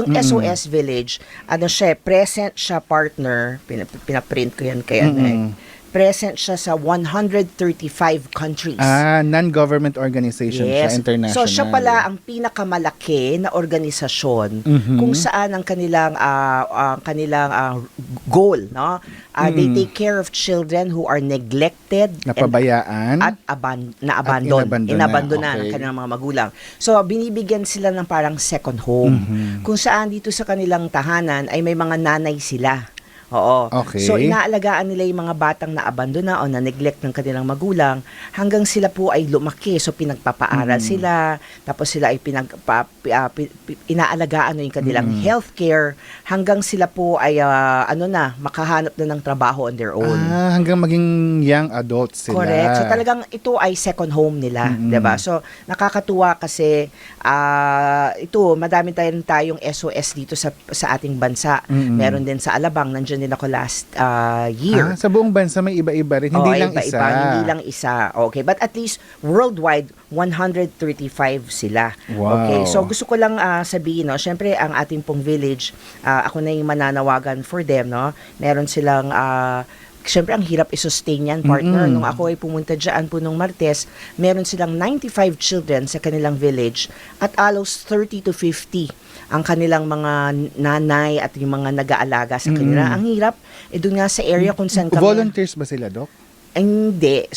Yung SOS Village, ano siya, present siya partner, pinaprint ko yan kaya present siya sa 135 countries. Non-government organization siya, international. So siya pala ang pinakamalaki na organisasyon kung saan ang kanilang goal, no? They take care of children who are neglected, napabayaan at inabandonan ng kanilang mga magulang. So binibigyan sila ng parang second home. Kung saan dito sa kanilang tahanan ay may mga nanay sila. Oo. Okay. So, inaalagaan nila yung mga batang na-abandona o na-neglect ng kanilang magulang hanggang sila po ay lumaki. So, pinagpapaaral sila, tapos sila ay inaalagaan yung kanilang healthcare hanggang sila po ay makahanap na ng trabaho on their own. Hanggang maging young adults sila. Correct. So, talagang ito ay second home nila. Diba? So, nakakatuwa kasi madami tayong SOS dito sa ating bansa. Meron din sa Alabang, nandiyan din ako last year. Sa buong bansa may iba-iba rin, hindi lang isa. Hindi lang isa. Okay, but at least worldwide 135 sila. Wow. Okay, so gusto ko lang sabihin, no, syempre ang ating pong village, ako na yung mananawagan for them, no. Meron silang siyempre, ang hirap i-sustain yan, partner. Nung ako ay pumunta dyan po nung Martes, meron silang 95 children sa kanilang village at alos 30 to 50 ang kanilang mga nanay at yung mga nag-aalaga sa kanila. Ang hirap, doon nga sa area kung saan kami... Volunteers ba sila, Doc? Hindi.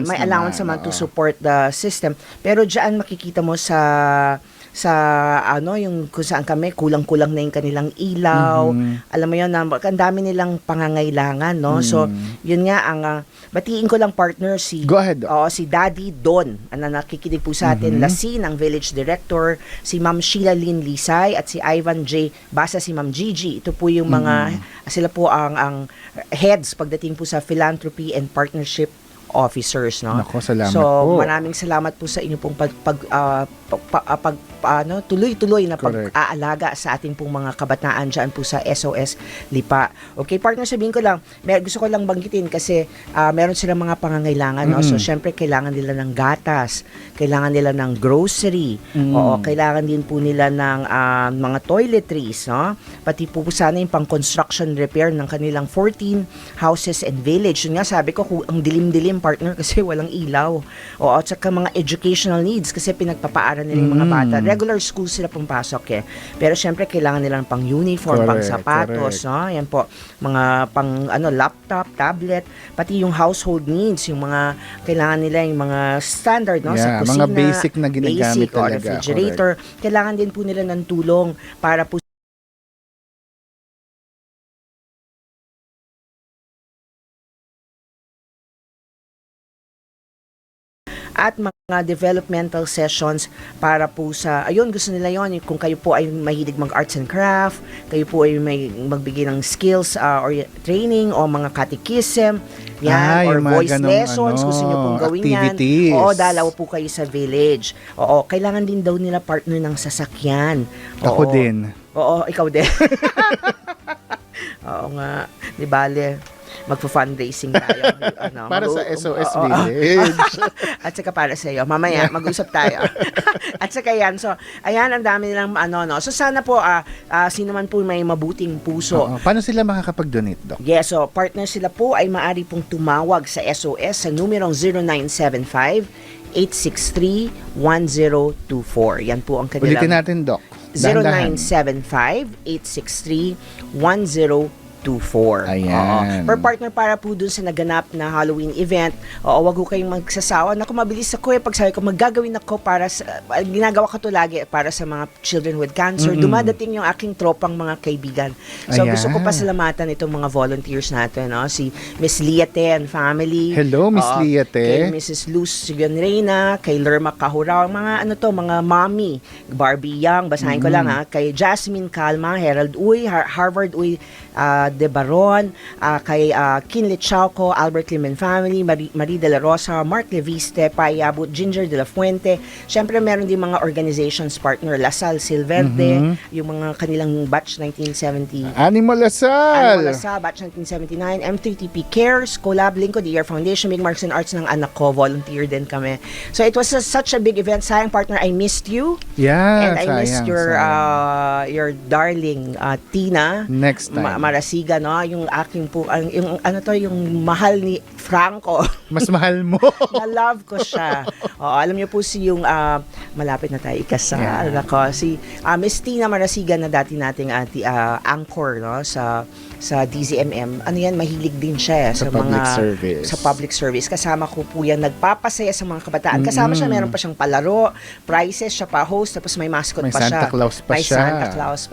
May allowance naman to support the system. Pero dyan makikita mo sa yung kung saan kami, kulang-kulang na yung kanilang ilaw. Alam mo yun, ang dami nilang pangangailangan, no? So, yun nga, batiin ko lang partner Go ahead. si Daddy Don, nakikinig po sa atin, Lasin, ang village director, si Ma'am Sheila Lynn Lisay, at si Ivan J. Basa, si Ma'am Gigi. Ito po yung sila po ang heads pagdating po sa philanthropy and partnership officers, no? Nako, salamat po. po. Maraming salamat po sa inyo pong tuloy-tuloy na pag-aalaga sa ating pong mga kabataan dyan po sa SOS Lipa. Okay, partner, sabihin ko lang, gusto ko lang banggitin kasi meron silang mga pangangailangan, no? So, syempre, kailangan nila ng gatas, kailangan nila ng grocery, oo, kailangan din po nila ng mga toiletries, no? Pati po sana yung pang-construction repair ng kanilang 14 houses and village. Yun nga, sabi ko, ang dilim-dilim, partner, kasi walang ilaw. O at saka mga educational needs kasi pinagpapaaral nila yung mga bata. Regular school sila pumasok Pero syempre kailangan nila ng pang uniform, pang sapatos, no? Yan po, mga pang laptop, tablet, pati yung household needs, yung mga kailangan nila yung mga standard, no? Sa kusina, mga basic na ginagamit talaga. Refrigerator. Kailangan din po nila ng tulong para po at mga developmental sessions para po sa, gusto nila yon kung kayo po ay mahilig mag-arts and craft, kayo po ay may magbigay ng skills or training o mga catechism, or voice lessons, gusto nyo pong gawin activities. Yan. Oo, dalaw po kayo sa village. Oo, kailangan din daw nila partner ng sasakyan. Ako din. Oo, ikaw din. Oo nga, di bale. Magpo-fundraising tayo. Para sa SOS Village. At saka para sa iyo. Mamaya, mag-usap tayo. At saka yan. So, ayan, ang dami nilang So, sana po, sino man po may mabuting puso. Paano sila makakapag-donate, Doc? Yes, so, partner sila po ay maaari pong tumawag sa SOS sa numerong 0975-863-1024. Yan po ang kanilang... Ulitin natin, Doc. 0975-863-1024. Ayan. Per partner, para po dun sa naganap na Halloween event, wag ko kayong magsasawa. Naku, mabilis ako pag sabi ko, maggagawin ako para sa, ginagawa ko to lagi para sa mga children with cancer. Dumadating yung aking tropang mga kaibigan. So, gusto ko pasalamatan itong mga volunteers natin, no? Si Miss Liate and family. Hello, Miss Kay Liate. Mrs. Luz Reyna, kay Lerma Kahurao, mga mga mommy, Barbie Young, basahin ko lang kay Jasmine Calma, Herald Uy, Harvard Uy, De Baron, kay Kinlit Chauco, Albert Limen Family, Marie De La Rosa, Mark Leviste, Payabut, Ginger De La Fuente. Siyempre, meron din mga organizations partner, Lasal Silverde, yung mga kanilang batch 1970. Animal Lasal! Animal Lasal, batch 1979, M3TP Cares, Collab, Linko, The Year Foundation, Big Marks and Arts ng anak ko, volunteer din kami. So it was such a big event. Sayang partner, I missed you. Yeah, And I missed your darling Tina. Next time. Marasiga, no? Yung aking po, yung ano to, yung mahal ni Franco. Mas mahal mo. Na-love ko siya. Alam niyo po yung malapit na tayo ikasal. Ako, si Miss Tina Marasiga na dati nating anchor, no? Sa DZMM. Ano yan, mahilig din siya sa public service. Sa public service. Kasama ko po yan, nagpapasaya sa mga kabataan. Kasama siya, meron pa siyang palaro, prizes, siya pa host, tapos may mascot may pa siya. Santa Claus pa may siya. Santa Claus pa